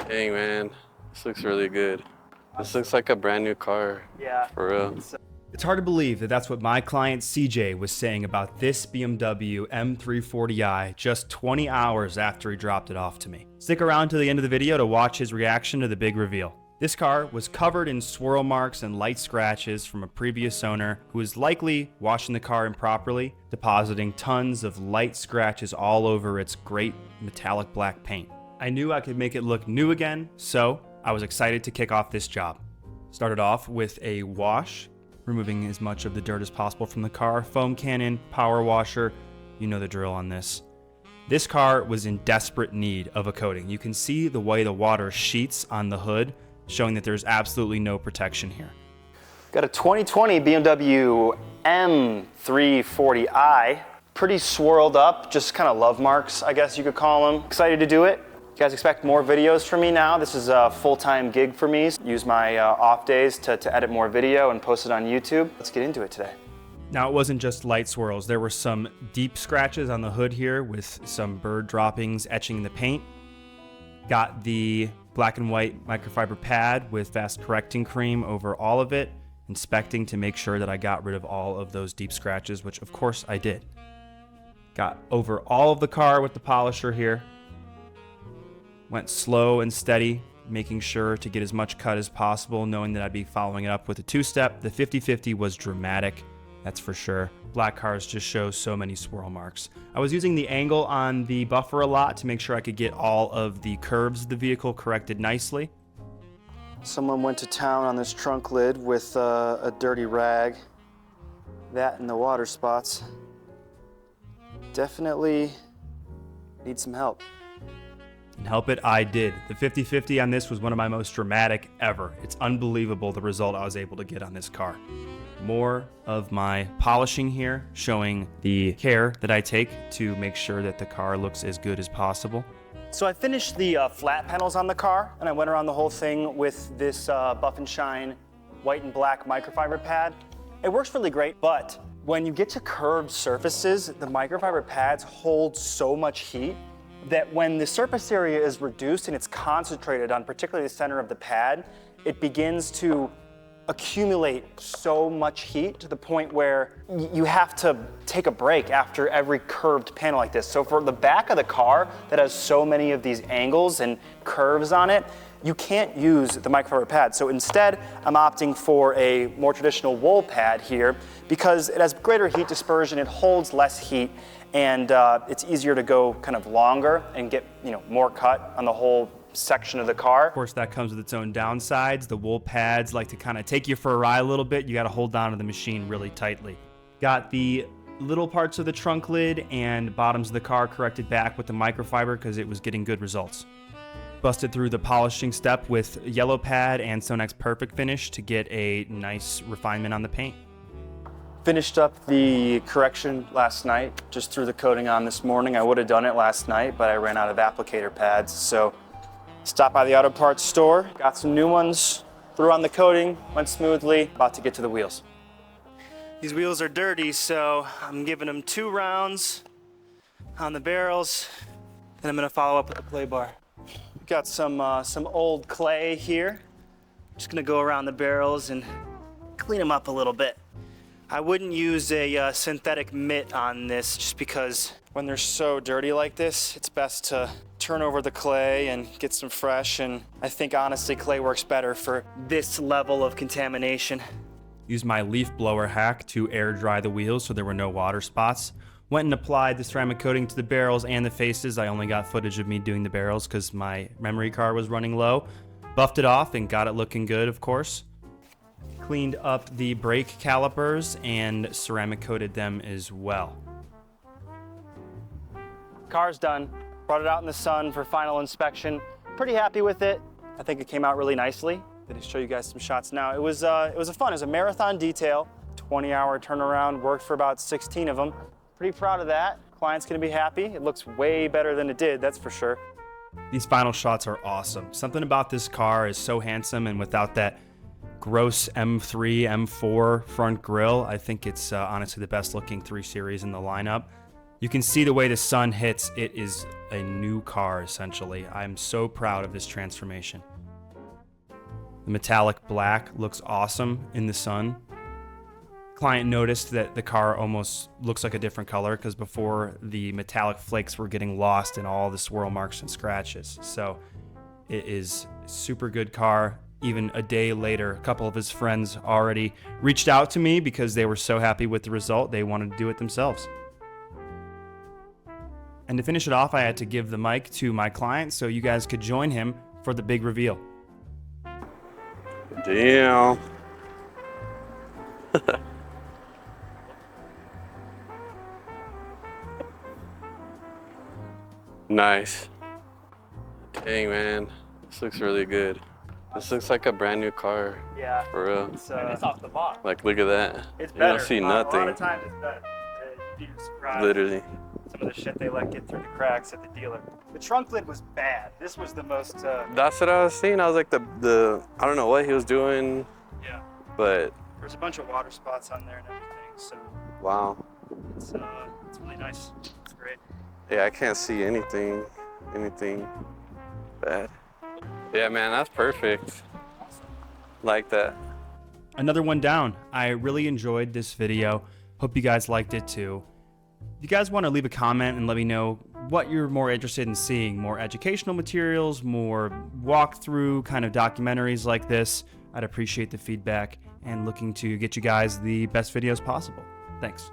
Dang, man, this looks really good. This looks like a brand new car. Yeah. For real. It's hard to believe that that's what my client CJ was saying about this BMW M340i just 20 hours after he dropped it off to me. Stick around to the end of the video to watch his reaction to the big reveal. This car was covered in swirl marks and light scratches from a previous owner who was likely washing the car improperly, depositing tons of light scratches all over its great metallic black paint. I knew I could make it look new again, so I was excited to kick off this job. Started off with a wash, removing as much of the dirt as possible from the car, foam cannon, power washer, you know the drill on this. This car was in desperate need of a coating. You can see the way the water sheets on the hood, showing that there's absolutely no protection here. Got a 2020 BMW M340i, pretty swirled up, just kind of love marks, I guess you could call them. Excited to do it. You guys expect more videos from me now. This is a full-time gig for me. Use my off days to edit more video and post it on YouTube. Let's get into it today. Now, it wasn't just light swirls. There were some deep scratches on the hood here with some bird droppings etching the paint. Got the black and white microfiber pad with fast correcting cream over all of it, inspecting to make sure that I got rid of all of those deep scratches, which of course I did. Got over all of the car with the polisher here. Went slow and steady, making sure to get as much cut as possible, knowing that I'd be following it up with a two-step. The 50/50 was dramatic, that's for sure. Black cars just show so many swirl marks. I was using the angle on the buffer a lot to make sure I could get all of the curves of the vehicle corrected nicely. Someone went to town on this trunk lid with a dirty rag. That and the water spots. Definitely need some help. And help it, I did. The 50/50 on this was one of my most dramatic ever. It's unbelievable the result I was able to get on this car. More of my polishing here, showing the care that I take to make sure that the car looks as good as possible. So I finished the flat panels on the car, and I went around the whole thing with this Buff and Shine white and black microfiber pad. It works really great, but when you get to curved surfaces, the microfiber pads hold so much heat that when the surface area is reduced and it's concentrated on particularly the center of the pad, it begins to accumulate so much heat to the point where you have to take a break after every curved panel like this. So for the back of the car that has so many of these angles and curves on it, you can't use the microfiber pad. So instead, I'm opting for a more traditional wool pad here because it has greater heat dispersion, it holds less heat, and it's easier to go kind of longer and get more cut on the whole section of the car. Of course, that comes with its own downsides. The wool pads like to kind of take you for a ride a little bit. You got to hold down to the machine really tightly. Got the little parts of the trunk lid and bottoms of the car corrected back with the microfiber because it was getting good results. Busted through the polishing step with yellow pad and Sonex Perfect Finish to get a nice refinement on the paint. Finished up the correction last night, just threw the coating on this morning. I would have done it last night, but I ran out of applicator pads. So stopped by the auto parts store, got some new ones, threw on the coating, went smoothly, about to get to the wheels. These wheels are dirty, so I'm giving them 2 rounds on the barrels, then I'm gonna follow up with the clay bar. Got some old clay here. Just gonna go around the barrels and clean them up a little bit. I wouldn't use a synthetic mitt on this just because when they're so dirty like this, it's best to turn over the clay and get some fresh, and I think honestly clay works better for this level of contamination. Used my leaf blower hack to air dry the wheels so there were no water spots. Went and applied the ceramic coating to the barrels and the faces. I only got footage of me doing the barrels because my memory card was running low. Buffed it off and got it looking good, of course. Cleaned up the brake calipers and ceramic coated them as well. Car's done. Brought it out in the sun for final inspection. Pretty happy with it. I think it came out really nicely. Going to show you guys some shots now. It was a fun. It was a marathon detail. 20-hour turnaround. Worked for about 16 of them. Pretty proud of that. Client's going to be happy. It looks way better than it did, that's for sure. These final shots are awesome. Something about this car is so handsome, and without that gross M3, M4 front grille, I think it's honestly the best looking 3 Series in the lineup. You can see the way the sun hits, it is a new car essentially. I'm so proud of this transformation. The metallic black looks awesome in the sun. Client noticed that the car almost looks like a different color because before the metallic flakes were getting lost in all the swirl marks and scratches. So it is a super good car. Even a day later, a couple of his friends already reached out to me because they were so happy with the result, they wanted to do it themselves. And to finish it off, I had to give the mic to my client so you guys could join him for the big reveal. Damn. Nice. Dang, man. This looks really good. This looks like a brand new car. Yeah. For real. It's off the box. Like, look at that. It's You better. don't see A lot nothing. of times it's better. You'd be surprised. Literally. Some of the shit they let get through the cracks at the dealer. The trunk lid was bad. This was the most. That's what I was seeing. I was like, the I don't know what he was doing, Yeah. but There's a bunch of water spots on there and everything, so wow. it's really nice. It's great. Yeah, I can't see anything bad. Yeah, man, that's perfect. Like that. Another one down. I really enjoyed this video. Hope you guys liked it too. If you guys want to leave a comment and let me know what you're more interested in seeing, more educational materials, more walkthrough kind of documentaries like this, I'd appreciate the feedback and looking to get you guys the best videos possible. Thanks.